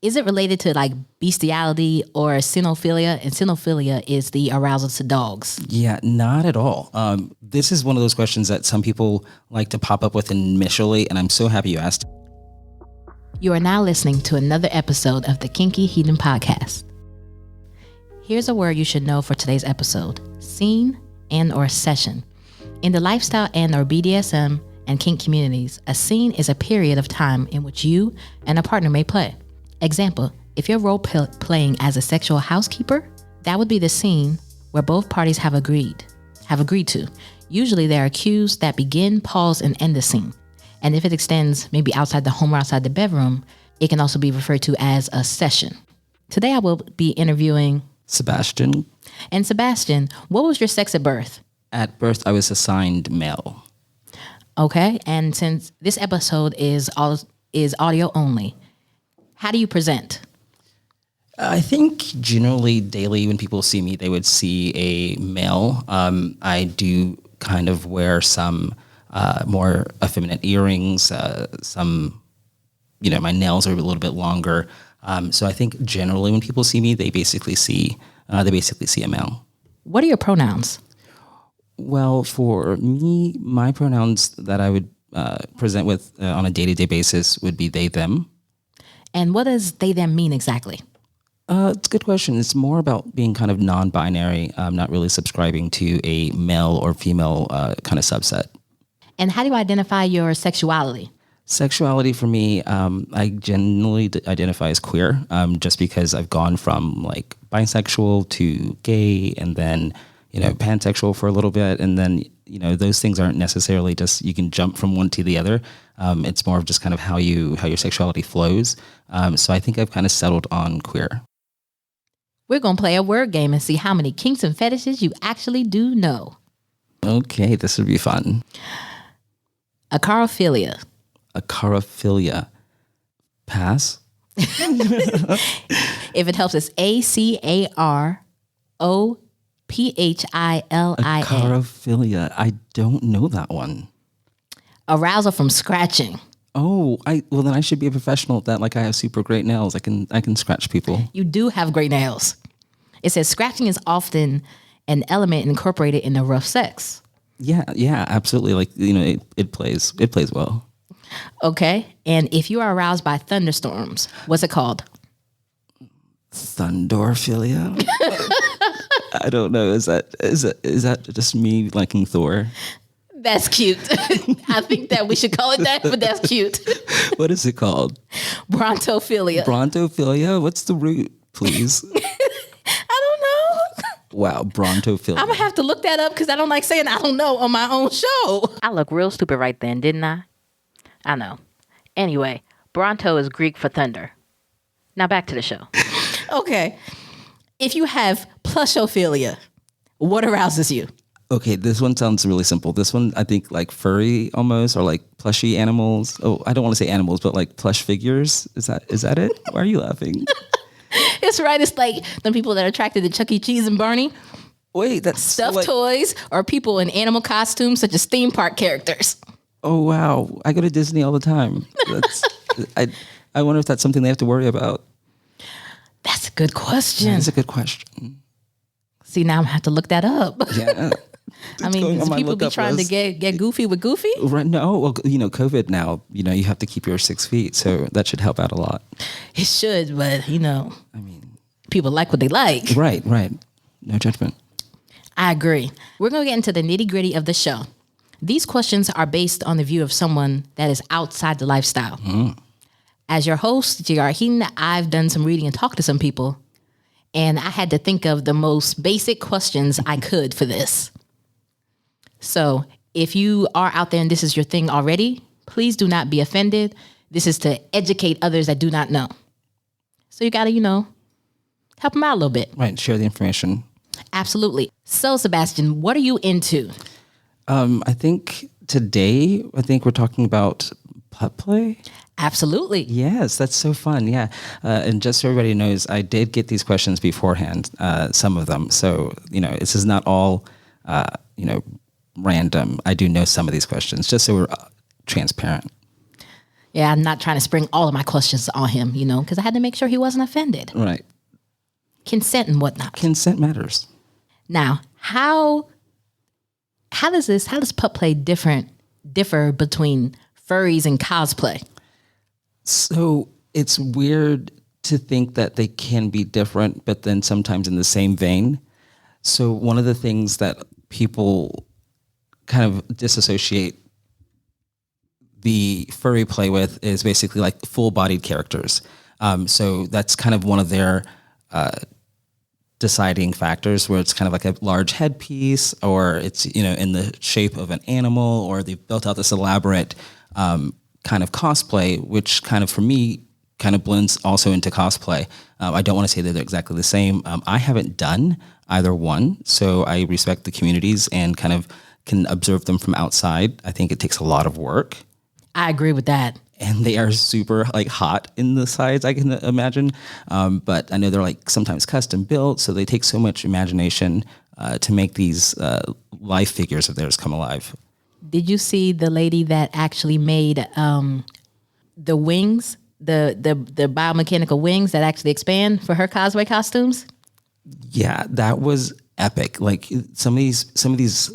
Is it related to like bestiality or cinophilia? And cinophilia is the arousal to dogs. Yeah, not at all. This is one of those questions that some people like to pop up with initially, and I'm so happy you asked. You are now listening to another episode of the Kinky Hedon podcast. Here's a word you should know for today's episode: scene and or session. In the lifestyle and or BDSM and kink communities, a scene is a period of time in which you and a partner may play. Example, if you're role playing as a sexual housekeeper, that would be the scene where both parties have agreed to. Usually there are cues that begin, pause, and end the scene. And if it extends maybe outside the home or outside the bedroom, it can also be referred to as a session. Today I will be interviewing Sebastian. And Sebastian, what was your sex at birth? At birth, I was assigned male. Okay, and since this episode is audio only, how do you present? I think generally daily when people see me, they would see a male. I do kind of wear some more effeminate earrings, some, my nails are a little bit longer. So I think generally when people see me, they basically see a male. What are your pronouns? Well, for me, my pronouns that I would present with on a day-to-day basis would be they, them. And what does they, them mean exactly? It's a good question. It's more about being kind of non-binary, not really subscribing to a male or female kind of subset. And how do you identify your sexuality? Sexuality for me, I generally identify as queer, just because I've gone from like bisexual to gay and then, pansexual for a little bit. And then, those things aren't necessarily just, you can jump from one to the other. It's more of just kind of how your sexuality flows. So I think I've kind of settled on queer. We're going to play a word game and see how many kinks and fetishes you actually do know. Okay, this would be fun. Acarophilia. Acarophilia. Pass. If it helps, it's ACAROPHILIA. Acarophilia. I don't know that one. Arousal from scratching. Oh, then I should be a professional at that. Like I have super great nails. I can scratch people. You do have great nails. It says scratching is often an element incorporated in the rough sex. Yeah, absolutely. Like, it plays well. Okay. And if you are aroused by thunderstorms, what's it called? Thundorophilia? I don't know. Is that just me liking Thor? That's cute. I think that we should call it that, but that's cute. What is it called? Brontophilia. Brontophilia? What's the root, please? I don't know. Wow, brontophilia. I'm going to have to look that up because I don't like saying I don't know on my own show. I look real stupid right then, didn't I? I know. Anyway, Bronto is Greek for thunder. Now back to the show. Okay. If you have plushophilia, what arouses you? Okay, this one sounds really simple. This one, I think like furry almost, or like plushy animals. Oh, I don't want to say animals, but like plush figures. Is that it? Why are you laughing? It's right. It's like the people that are attracted to Chuck E. Cheese and Barney. Wait, that's stuffed toys or people in animal costumes such as theme park characters. Oh, wow. I go to Disney all the time. I wonder if that's something they have to worry about. That's a good question. That's a good question. See, now I'm going to have to look that up. Yeah. I mean, because people be trying to get goofy with Goofy? Right. No, well, COVID now, you have to keep your 6 feet. So that should help out a lot. It should, but, people like what they like. Right. No judgment. I agree. We're going to get into the nitty gritty of the show. These questions are based on the view of someone that is outside the lifestyle. As your host, J.R. Hedon, I've done some reading and talked to some people, and I had to think of the most basic questions I could for this. So if you are out there and this is your thing already, please do not be offended. This is to educate others that do not know. So you got to, help them out a little bit. Right. Share the information. Absolutely. So, Sebastian, what are you into? I think today, we're talking about putt play. Absolutely. Yes, that's so fun. Yeah. And just so everybody knows, I did get these questions beforehand, some of them. So, this is not all, random. I do know some of these questions, just so we're transparent. Yeah, I'm not trying to spring all of my questions on him, because I had to make sure he wasn't offended. Right. Consent and whatnot. Consent matters. Now, how does pup play differ between furries and cosplay? So it's weird to think that they can be different, but then sometimes in the same vein. So one of the things that people kind of disassociate the furry play with is basically like full-bodied characters. So that's kind of one of their deciding factors, where it's kind of like a large headpiece, or it's in the shape of an animal, or they've built out this elaborate kind of cosplay, which kind of for me kind of blends also into cosplay. I don't want to say that they're exactly the same. I haven't done either one, so I respect the communities and kind of can observe them from outside. I think it takes a lot of work. I agree with that. And they are super like hot in the sides, I can imagine. But I know they're like sometimes custom built, so they take so much imagination to make these life figures of theirs come alive. Did you see the lady that actually made the wings, the biomechanical wings that actually expand for her cosplay costumes? Yeah, that was epic. Like some of these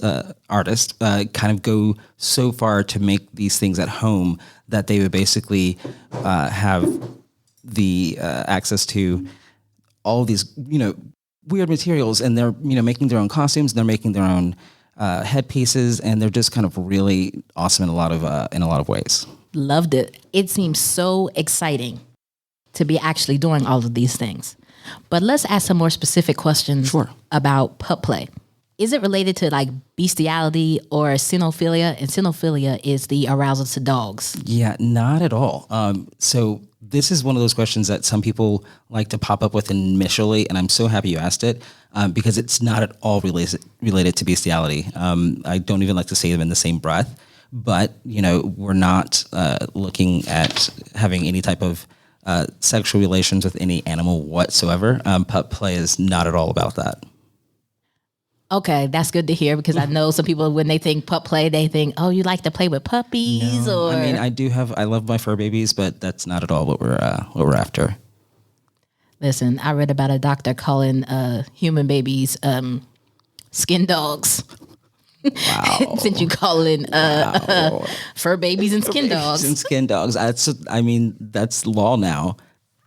artists kind of go so far to make these things at home that they would basically have the access to all these weird materials, and they're making their own costumes, and they're making their own headpieces, and they're just kind of really awesome in a lot of ways. Loved it. It seems so exciting to be actually doing all of these things. But let's ask some more specific questions about pup play. Is it related to like bestiality or cynophilia? And cynophilia is the arousal to dogs. Yeah, not at all. So this is one of those questions that some people like to pop up with initially, and I'm so happy you asked it because it's not at all related to bestiality. I don't even like to say them in the same breath, but we're not looking at having any type of sexual relations with any animal whatsoever. Pup play is not at all about that. Okay, that's good to hear, because I know some people, when they think pup play, they think, oh, you like to play with puppies? No, or I mean, I love my fur babies, but that's not at all what we're after. Listen, I read about a doctor calling human babies skin dogs. Wow. Since you calling fur babies and skin dogs. And skin dogs. That's law now.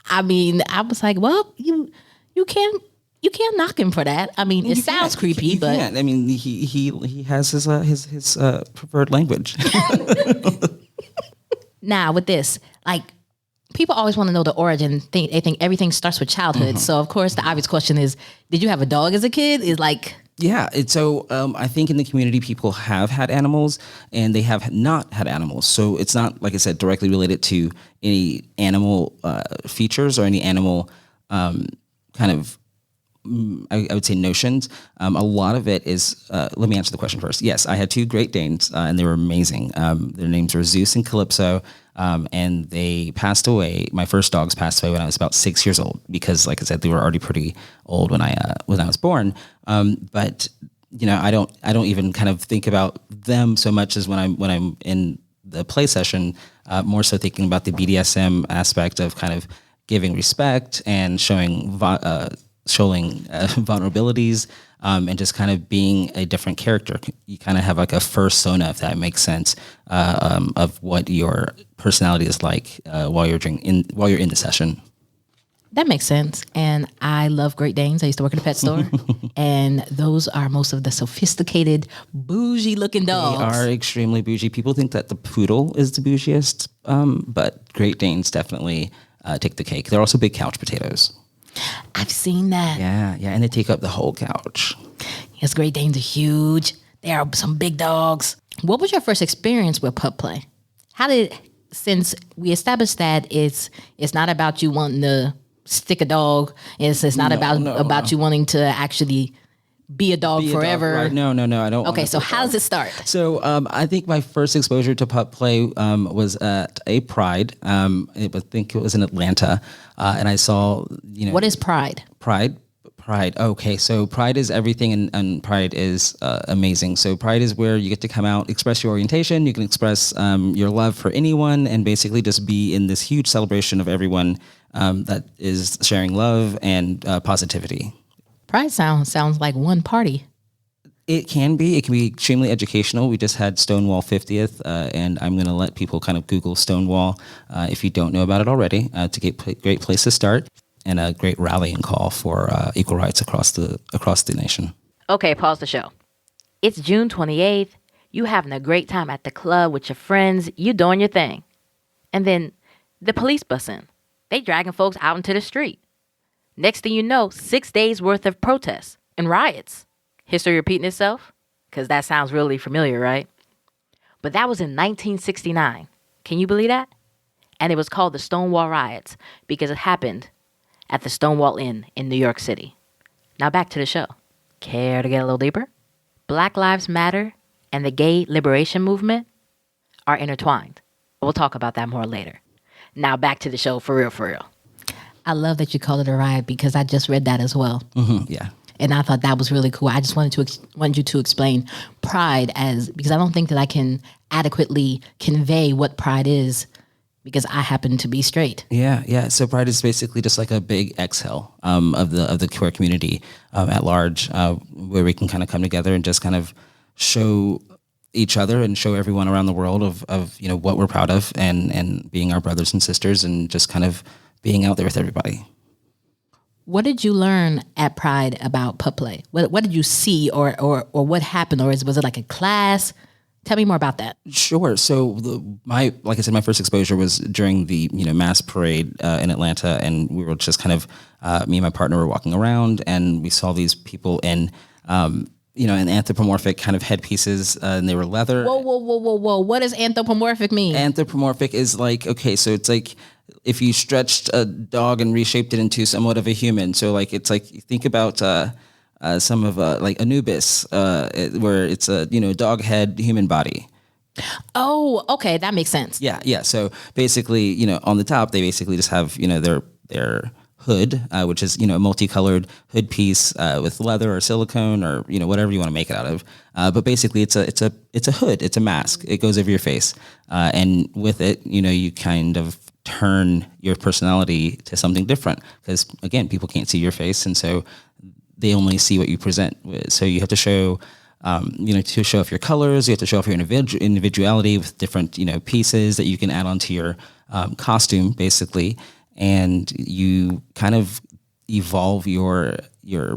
I mean, I was like, well, you can't knock him for that. I mean, it sounds creepy, but can't. I mean, he has his preferred language. Now with this, like, people always want to know the origin. They think everything starts with childhood. Mm-hmm. So of course, the obvious question is, did you have a dog as a kid? Is like. Yeah, I think in the community, people have had animals and they have not had animals. So it's not, like I said, directly related to any animal features or any animal kind of, I would say, notions. A lot of it is, let me answer the question first. Yes, I had two Great Danes and they were amazing. Their names were Zeus and Calypso. And they passed away. My first dogs passed away when I was about 6 years old because, like I said, they were already pretty old when I was born. But I don't even kind of think about them so much as when I'm in the play session. More so thinking about the BDSM aspect of kind of giving respect and showing vulnerabilities. And just kind of being a different character. You kind of have like a fursona, if that makes sense, of what your personality is like while you're in the session. That makes sense. And I love Great Danes. I used to work at a pet store. And those are most of the sophisticated, bougie-looking dogs. They are extremely bougie. People think that the poodle is the bougiest, but Great Danes definitely take the cake. They're also big couch potatoes. I've seen that. Yeah, and they take up the whole couch. Yes, Great Danes are huge. They are some big dogs. What was your first experience with pup play? Since we established that it's not about you wanting to stick a dog, it's not about you wanting to actually be a dog forever. Dog, right? No, I don't. Okay, so how does it start? So I think my first exposure to pup play was at a Pride. I think it was in Atlanta, and I saw What is Pride? Pride Pride. Okay, so Pride is everything, and Pride is amazing. So Pride is where you get to come out, express your orientation. You can express your love for anyone, and basically just be in this huge celebration of everyone that is sharing love and positivity. Pride sounds like one party. It can be. It can be extremely educational. We just had Stonewall 50th, and I'm going to let people kind of Google Stonewall if you don't know about it already. It's a great place to start, and a great rallying call for equal rights across the nation. Okay, pause the show. It's June 28th. You having a great time at the club with your friends. You doing your thing. And then the police bust in. They dragging folks out into the street. Next thing you know, 6 days worth of protests and riots. History repeating itself? Because that sounds really familiar, right? But that was in 1969. Can you believe that? And it was called the Stonewall Riots because it happened at the Stonewall Inn in New York City. Now back to the show. Care to get a little deeper? Black Lives Matter and the gay liberation movement are intertwined. We'll talk about that more later. Now back to the show for real. I love that you call it a riot because I just read that as well. Mm-hmm, yeah. And I thought that was really cool. I just wanted you to explain pride because I don't think that I can adequately convey what pride is because I happen to be straight. Yeah. So Pride is basically just like a big exhale of the queer community at large, where we can kind of come together and just kind of show each other and show everyone around the world of what we're proud of and being our brothers and sisters and just kind of being out there with everybody. What did you learn at Pride about pup play? What did you see or what happened? Or was it like a class? Tell me more about that. Sure. So like I said, my first exposure was during the mass parade in Atlanta, and we were just kind of me and my partner were walking around, and we saw these people in in anthropomorphic kind of headpieces, and they were leather. Whoa! What does anthropomorphic mean? Anthropomorphic is like, okay, so it's like if you stretched a dog and reshaped it into somewhat of a human. So like it's like think about some of like Anubis, where it's a dog head human body. Oh, okay, that makes sense. Yeah. So basically, on the top they basically just have their hood, which is a multicolored hood piece with leather or silicone or whatever you want to make it out of. But basically, it's a hood. It's a mask. It goes over your face, and with it, you kind of turn your personality to something different because again, people can't see your face, and so they only see what you present. So you have to show. To show off your colors, you have to show off your individuality with different, pieces that you can add onto your costume, basically, and you kind of evolve your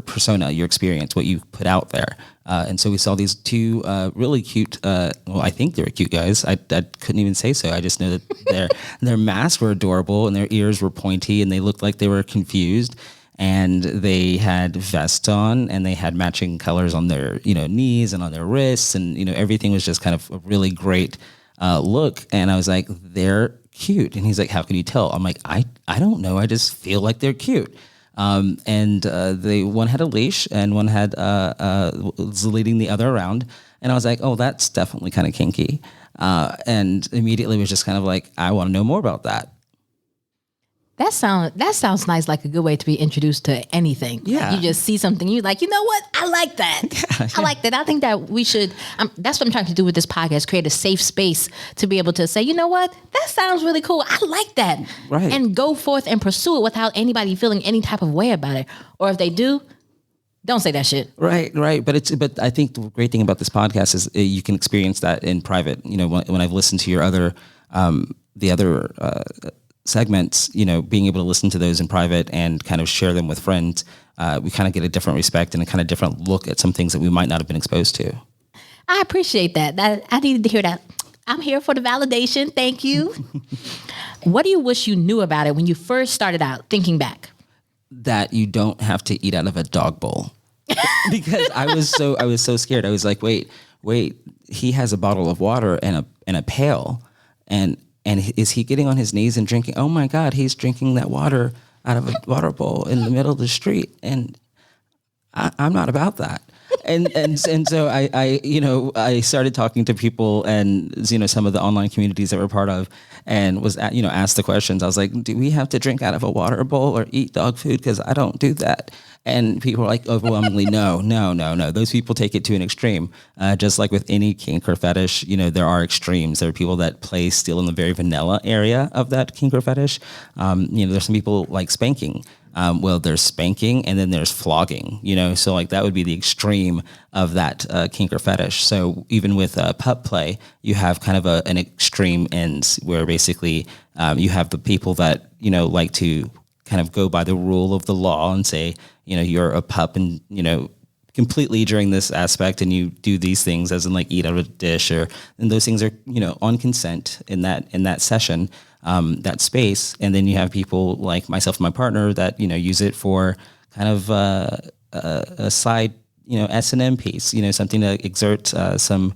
persona, your experience, what you put out there. And so we saw these two really cute. I think they were cute guys. I couldn't even say so. I just know that their masks were adorable and their ears were pointy and they looked like they were confused. And they had vests on, and they had matching colors on their, knees and on their wrists, and everything was just kind of a really great look. And I was like, they're cute. And he's like, how can you tell? I'm like, I don't know. I just feel like they're cute. And one had a leash, and one had was leading the other around. And I was like, oh, that's definitely kind of kinky. And immediately was just kind of like, I want to know more about that. That sounds nice, like a good way to be introduced to anything. Yeah. You just see something, you like, you know what? I like that. Yeah. I like that. I think that we should, that's what I'm trying to do with this podcast, create a safe space to be able to say, you know what? That sounds really cool. I like that. Right. And go forth and pursue it without anybody feeling any type of way about it. Or if they do, don't say that shit. Right. But I think the great thing about this podcast is you can experience that in private. When I've listened to your other, the other segments, being able to listen to those in private and kind of share them with friends, we kind of get a different respect and a kind of different look at some things that we might not have been exposed to. I appreciate that. I needed to hear that. I'm here for the validation. Thank you. What do you wish you knew about it when you first started out, thinking back? That you don't have to eat out of a dog bowl. Because I was so scared. I was like, wait, he has a bottle of water and a pail, and is he getting on his knees and drinking? Oh my God, he's drinking that water out of a water bowl in the middle of the street. And I'm not about that. and so I started talking to people and some of the online communities that we're part of, and was asked the questions. I was like, do we have to drink out of a water bowl or eat dog food? Because I don't do that. And people are like, overwhelmingly, no. Those people take it to an extreme. Just like with any kink or fetish, there are extremes. There are people that play still in the very vanilla area of that kink or fetish. There's some people like spanking. Well, there's spanking and then there's flogging, so like that would be the extreme of that kink or fetish. So even with pup play, you have kind of an extreme ends where basically you have the people that, like to kind of go by the rule of the law and say, you're a pup and, completely during this aspect and you do these things as in like eat out of a dish and those things are, on consent in that session. That space, and then you have people like myself and my partner that use it for kind of a side S&M piece, something to exert some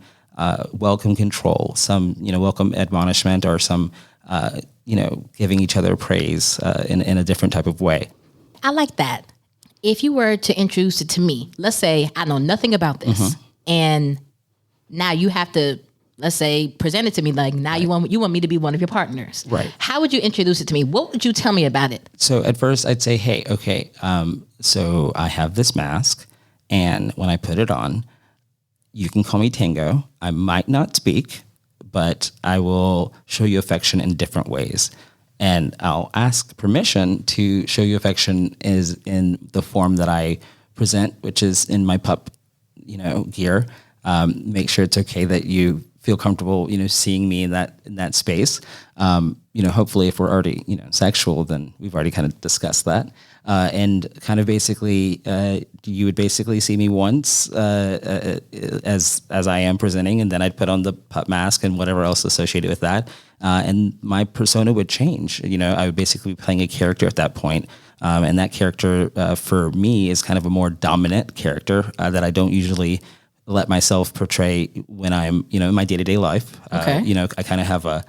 welcome control, some welcome admonishment, or some giving each other praise in a different type of way. I like that. If you were to introduce it to me, let's say I know nothing about this, and now you have to, let's say, present it to me like now you want me to be one of your partners. Right. How would you introduce it to me? What would you tell me about it? So at first I'd say, hey, okay, so I have this mask, and when I put it on, you can call me Tango. I might not speak, but I will show you affection in different ways. And I'll ask permission to show you affection is in the form that I present, which is in my pup, gear. Make sure it's okay that you feel comfortable, seeing me in that space. Hopefully if we're already, sexual, then we've already kind of discussed that. And kind of basically, you would basically see me once as I am presenting, and then I'd put on the pup mask and whatever else associated with that. And my persona would change. I would basically be playing a character at that point. And that character for me is kind of a more dominant character that I don't usually let myself portray when I'm, in my day-to-day life. Okay. I kind of have a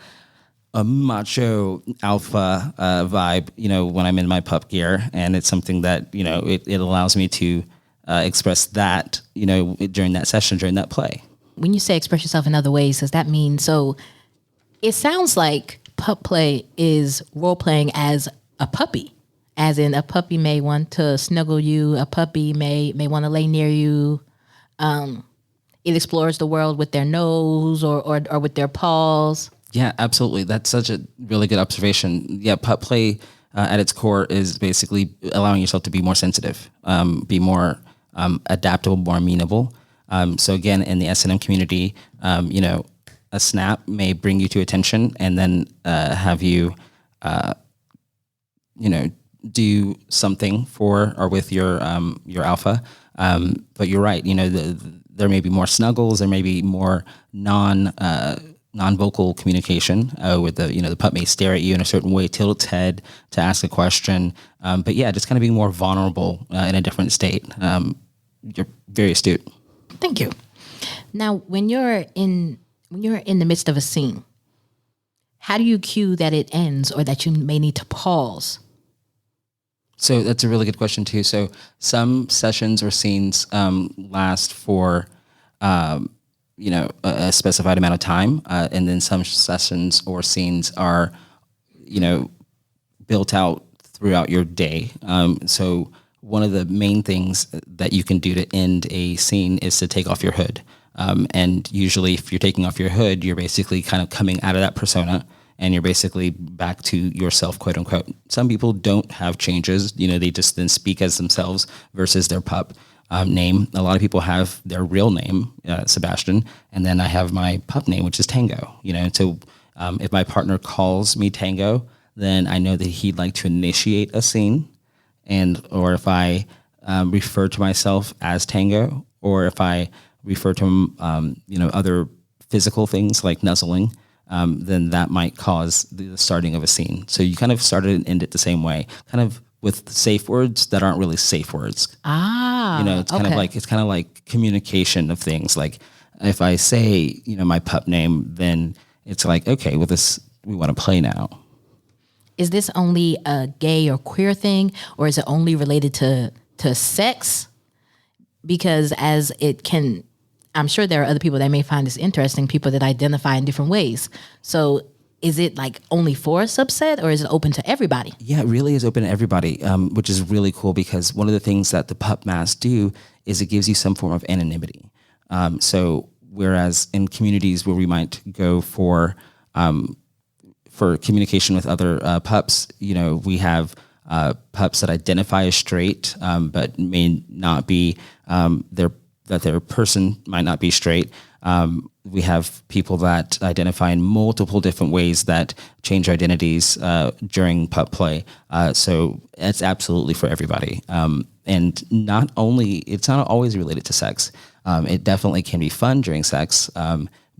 macho alpha vibe, when I'm in my pup gear, and it's something that, it allows me to express that, during that session, during that play. When you say express yourself in other ways, does that mean, so it sounds like pup play is role-playing as a puppy, as in a puppy may want to snuggle you, a puppy may want to lay near you. It explores the world with their nose or with their paws. Yeah, absolutely. That's such a really good observation. Yeah, pup play at its core is basically allowing yourself to be more sensitive, be more adaptable, more amenable. So again, in the S&M community, a snap may bring you to attention and then have you, do something for or with your alpha. But you're right. There may be more snuggles. There may be more non-vocal communication with the pup may stare at you in a certain way, tilt its head to ask a question. But yeah, just kind of being more vulnerable in a different state. You're very astute. Thank you. Now, when you're in the midst of a scene, how do you cue that it ends or that you may need to pause? So that's a really good question too. So some sessions or scenes last for a specified amount of time, and then some sessions or scenes are built out throughout your day. So one of the main things that you can do to end a scene is to take off your hood. And usually if you're taking off your hood, you're basically kind of coming out of that persona and you're basically back to yourself, quote unquote. Some people don't have changes. They just then speak as themselves versus their pup name. A lot of people have their real name, Sebastian, and then I have my pup name, which is Tango. So if my partner calls me Tango, then I know that he'd like to initiate a scene, or if I refer to myself as Tango, or if I refer to him, other physical things like nuzzling, then that might cause the starting of a scene. So you kind of start it and end it the same way, kind of with safe words that aren't really safe words. It's kind of like communication of things. Like if I say, my pup name, then it's like, okay, well, we want to play now. Is this only a gay or queer thing, or is it only related to sex? because as it can, I'm sure there are other people that may find this interesting, people that identify in different ways. So is it like only for a subset, or is it open to everybody? Yeah, it really is open to everybody, which is really cool because one of the things that the pup masks do is it gives you some form of anonymity. So whereas in communities where we might go for communication with other pups, we have pups that identify as straight, but may not be their person might not be straight. We have people that identify in multiple different ways that change identities during pup play. So it's absolutely for everybody. And it's not always related to sex. It definitely can be fun during sex.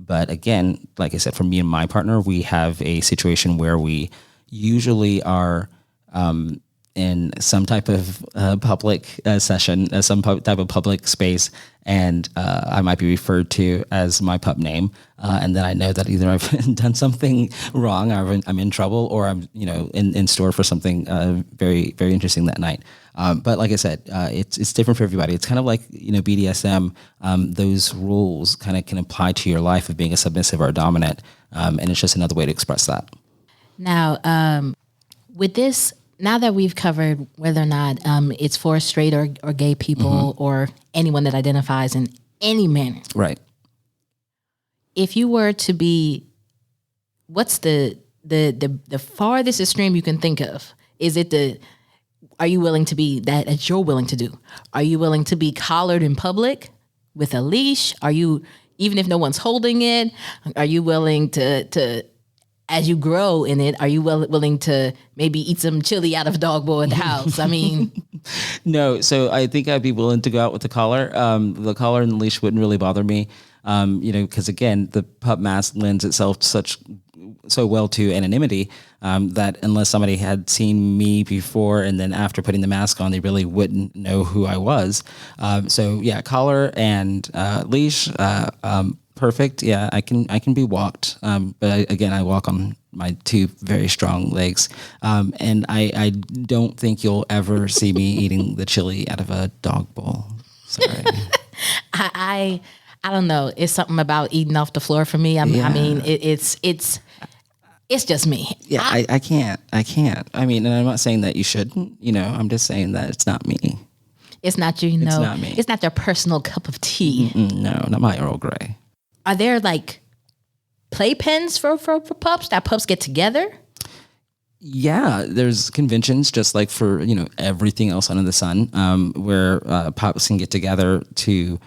But again, like I said, for me and my partner, we have a situation where we usually are in some type of public session, some type of public space, and I might be referred to as my pup name, and then I know that either I've done something wrong, or I'm in trouble, or I'm in store for something very, very interesting that night. But like I said, it's different for everybody. It's kind of like BDSM. Those rules kind of can apply to your life of being a submissive or a dominant, and it's just another way to express that. Now, with this. Now that we've covered whether or not it's for straight or gay people or anyone that identifies in any manner. Right. If you were to be, what's the farthest extreme you can think of? Is it are you willing to be that you're willing to do? Are you willing to be collared in public with a leash? Are you, even if no one's holding it, are you willing to as you grow in it, are you willing to maybe eat some chili out of a dog bowl at the house? I mean, no. So I think I'd be willing to go out with the collar. The collar and the leash wouldn't really bother me, because again, the pup mask lends itself so well to anonymity that unless somebody had seen me before and then after putting the mask on, they really wouldn't know who I was. So yeah, collar and leash. Perfect. Yeah, I can be walked. But again, I walk on my two very strong legs. And I don't think you'll ever see me eating the chili out of a dog bowl. Sorry. I don't know. It's something about eating off the floor for me. I mean, it's just me. Yeah, I can't. I mean, and I'm not saying that you shouldn't, I'm just saying that it's not me. It's not you, It's not me. It's not your personal cup of tea. No, not my Earl Grey. Are there like playpens for pups that pups get together? Yeah, there's conventions just like for, everything else under the sun, where pups can get together to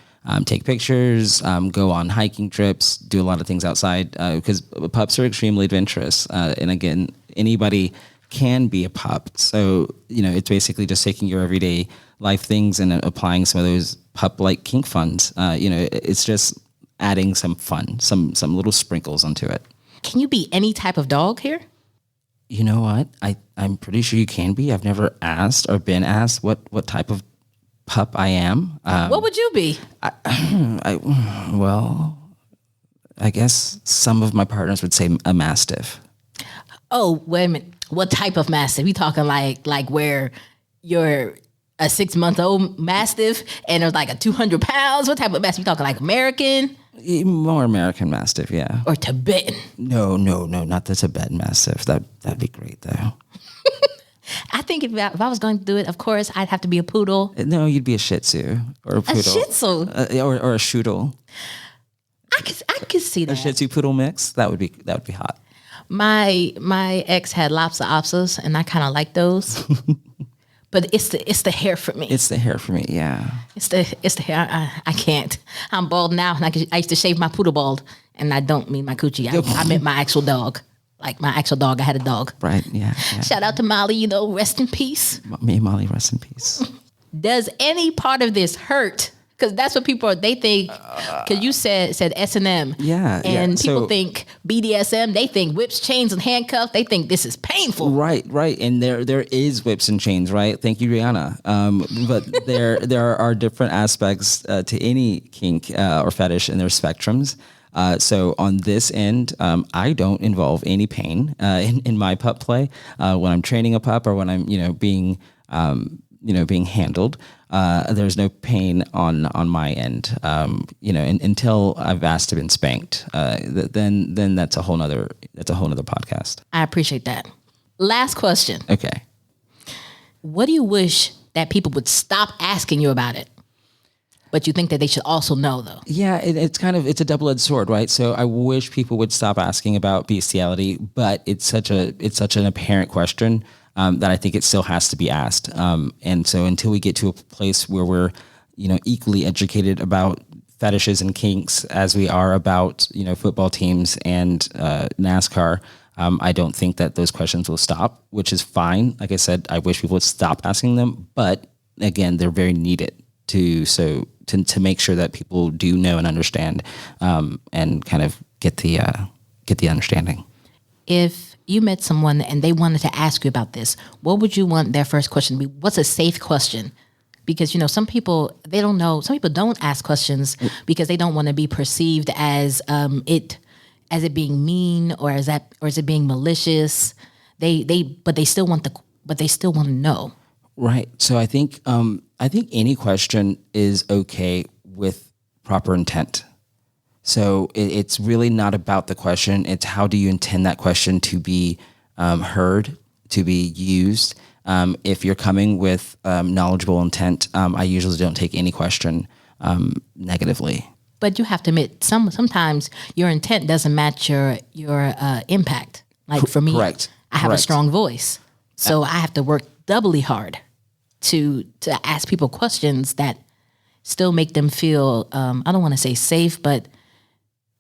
take pictures, go on hiking trips, do a lot of things outside, because pups are extremely adventurous. And again, anybody can be a pup. So, it's basically just taking your everyday life things and applying some of those pup-like kink funds. It's just adding some fun, some little sprinkles onto it. Can you be any type of dog here? You know what? I'm pretty sure you can be. I've never asked or been asked what type of pup I am. What would you be? Well, I guess some of my partners would say a mastiff. Oh, wait a minute. What type of mastiff? You talking like where you're a 6-month-old mastiff and there's like a 200 pounds? What type of mastiff? You talking like American? More American mastiff, yeah. Or Tibetan? No, not the Tibetan mastiff. That'd be great though. I think if I was going to do it, of course, I'd have to be a poodle. No, you'd be a Shih Tzu or a poodle. A Shih Tzu? Or a Shoodle. I could see that. A Shih Tzu poodle mix. That would be hot. My ex had Lhasa and I kind of like those. But it's the hair for me. It's the hair for me, yeah. It's the hair. I can't. I'm bald now, and I used to shave my poodle bald, and I don't mean my coochie. I meant my actual dog. Like my actual dog. I had a dog. Right, yeah. Shout out to Molly, rest in peace. Me and Molly, rest in peace. Does any part of this hurt? Because that's what they think. Because you said S&M. Yeah. And people think BDSM, they think whips, chains, and handcuffs. They think this is painful. Right. And there is whips and chains, right? Thank you, Rihanna. But there are different aspects to any kink or fetish, and there's spectrums. So on this end, I don't involve any pain in my pup play when I'm training a pup or when I'm being being handled. There's no pain on my end. Until I've asked to been spanked, then that's a whole nother podcast. I appreciate that. Last question. Okay. What do you wish that people would stop asking you about it? But you think that they should also know, though? Yeah, it's a double-edged sword, right? So I wish people would stop asking about bestiality, but it's such an apparent question that I think it still has to be asked. And so until we get to a place where we're, equally educated about fetishes and kinks as we are about, football teams and NASCAR, I don't think that those questions will stop, which is fine. Like I said, I wish people would stop asking them, but again, they're very needed to make sure that people do know and understand, and kind of get the understanding. If you met someone and they wanted to ask you about this, what would you want their first question to be? What's a safe question? Because some people, they don't know. Some people don't ask questions because they don't want to be perceived as it being mean, or is it being malicious? But they still want to know. Right. So I think any question is okay with proper intent. So it's really not about the question. It's how do you intend that question to be heard, to be used. If you're coming with knowledgeable intent, I usually don't take any question negatively. But you have to admit, sometimes your intent doesn't match your impact. Like for me, Correct. I have a strong voice, so I have to work doubly hard to ask people questions that still make them feel, I don't want to say safe, but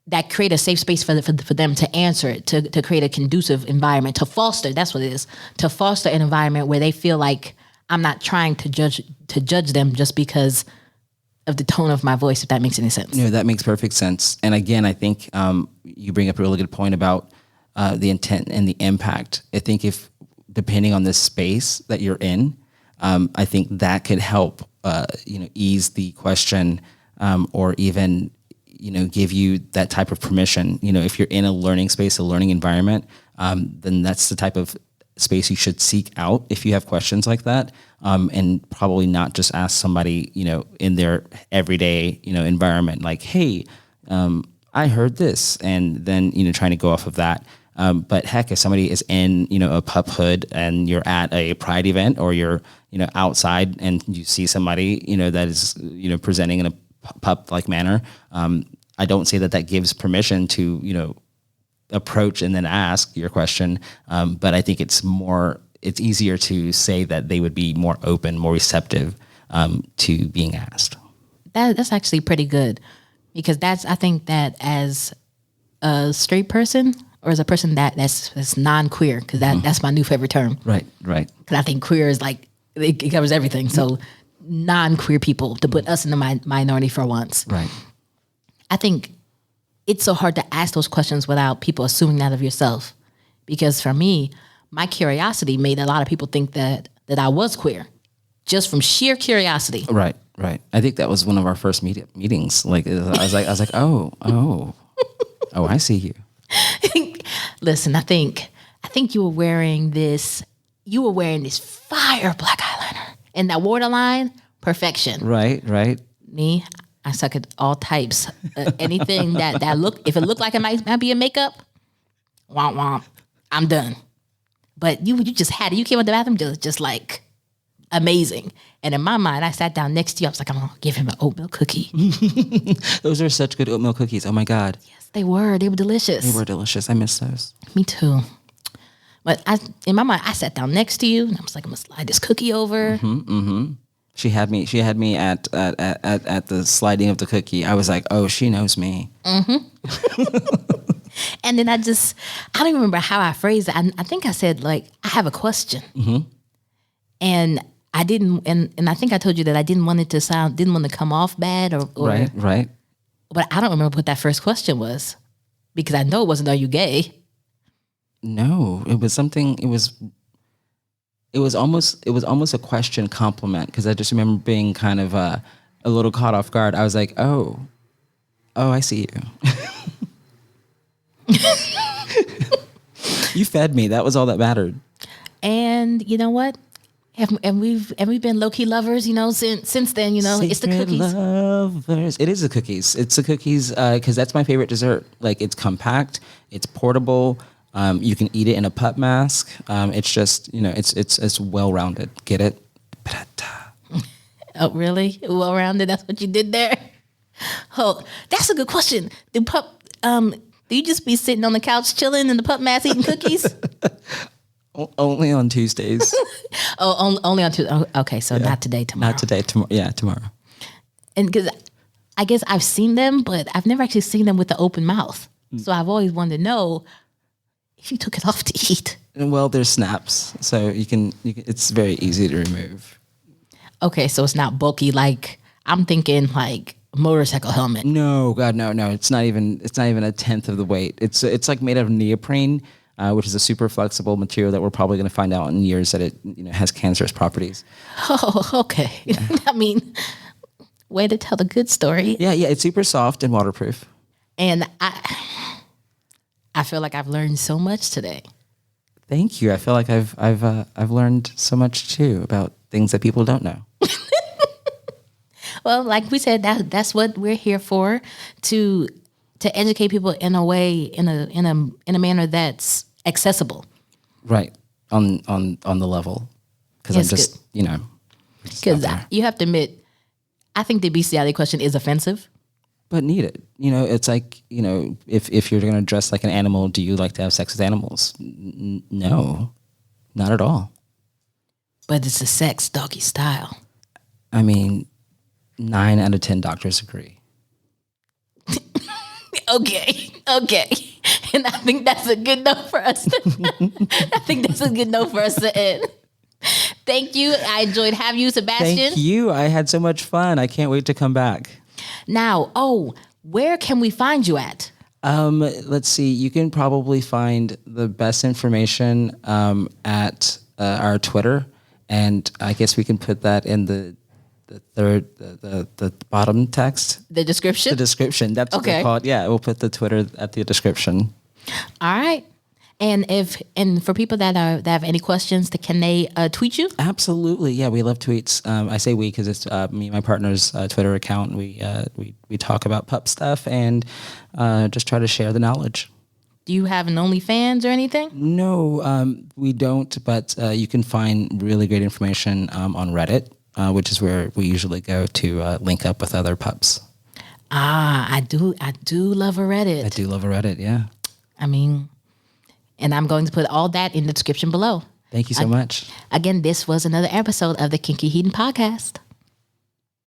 that create a safe space for them to answer it, to create a conducive environment, to foster, that's what it is, to foster an environment where they feel like I'm not trying to judge them just because of the tone of my voice, if that makes any sense. No, that makes perfect sense. And again, I think you bring up a really good point about the intent and the impact. I think if, depending on the space that you're in, I think that could help, ease the question, or even, give you that type of permission. If you're in a learning space, a learning environment, then that's the type of space you should seek out if you have questions like that, and probably not just ask somebody, in their everyday, environment, like, hey, I heard this, and then, trying to go off of that. But heck, if somebody is in, a pup hood and you're at a pride event, or you're, outside and you see somebody, that is, presenting in a pup-like manner, I don't say that gives permission to, approach and then ask your question. But I think it's easier to say that they would be more open, more receptive, to being asked. That's actually pretty good, because I think that as a straight person, or as a person that's non-queer, because that's my new favorite term. Right. Because I think queer is like, it covers everything. So non-queer people, to put us in the minority for once. Right. I think it's so hard to ask those questions without people assuming that of yourself. Because for me, my curiosity made a lot of people think that I was queer, just from sheer curiosity. Right. I think that was one of our first meetings. Like I was like, oh, I see you. Listen, I think you were wearing this fire black eyeliner, and that waterline, perfection. Right. Me, I suck at all types. Anything that if it looked like it might be a makeup, womp womp, I'm done. But you just had it. You came out the bathroom just like amazing. And in my mind, I sat down next to you. I was like, I'm gonna give him an oatmeal cookie. Those are such good oatmeal cookies. Oh my God. Yes, they were. They were delicious. They were delicious. I miss those. Me too. But in my mind, I sat down next to you, and I was like, I'm gonna slide this cookie over. Mm-hmm. She had me at the sliding of the cookie. I was like, oh, she knows me. Mm-hmm. And then I don't even remember how I phrased it. I think I said, like, I have a question. Mm-hmm. And I didn't, and I think I told you that I didn't want to come off bad or Right. But I don't remember what that first question was, because I know it wasn't, are you gay? No, it was something. It was almost a question compliment, because I just remember being kind of a little caught off guard. I was like, oh, I see you. You fed me. That was all that mattered. And you know what? And we've been low key lovers, since then. It's the Secret cookies. lovers. It is the cookies. It's the cookies because that's my favorite dessert. Like it's compact, it's portable. You can eat it in a pup mask. It's just it's well rounded. Get it? Oh, really? Well rounded. That's what you did there. Oh, that's a good question. Do you just be sitting on the couch chilling in the pup mask eating cookies? Only on Tuesdays. Only on Tuesday. Oh, okay, so not today, tomorrow. Not today, tomorrow. Yeah, tomorrow. And because I guess I've seen them, but I've never actually seen them with the open mouth. So I've always wanted to know if you took it off to eat. Well, there's snaps, so you can. It's very easy to remove. Okay, so it's not bulky. Like I'm thinking, like a motorcycle helmet. No, God, no. It's not even a tenth of the weight. It's like made out of neoprene, which is a super flexible material that we're probably going to find out in years that it has cancerous properties. Oh, okay. Yeah. I mean, way to tell the good story. Yeah. It's super soft and waterproof. And I feel like I've learned so much today. Thank you. I feel like I've learned so much too about things that people don't know. Well, like we said, that's what we're here for, to educate people in a way, in a manner that's accessible. Right. On the level. Because Yes, I'm just, because you have to admit, I think the bestiality question is offensive. But need it. It's like, if you're going to dress like an animal, do you like to have sex with animals? No, not at all. But it's a sex doggy style. I mean, 9 out of 10 doctors agree. Okay. And I think that's a good note for us. I think that's a good note for us to end. Thank you. I enjoyed having you, Sebastian. Thank you. I had so much fun. I can't wait to come back. Now, where can we find you at? Let's see. You can probably find the best information at our Twitter, and I guess we can put that in the bottom text. The description? The description. That's what they call it. Yeah, we'll put the Twitter at the description. All right. And for people that have any questions, can they tweet you? Absolutely, yeah. We love tweets. I say we because it's me and my partner's Twitter account. We talk about pup stuff and just try to share the knowledge. Do you have an OnlyFans or anything? No, we don't. But you can find really great information on Reddit, which is where we usually go to link up with other pups. I do love a Reddit. I do love a Reddit. Yeah. I mean. And I'm going to put all that in the description below. Thank you so much. Again, this was another episode of the Kinky Hedon podcast.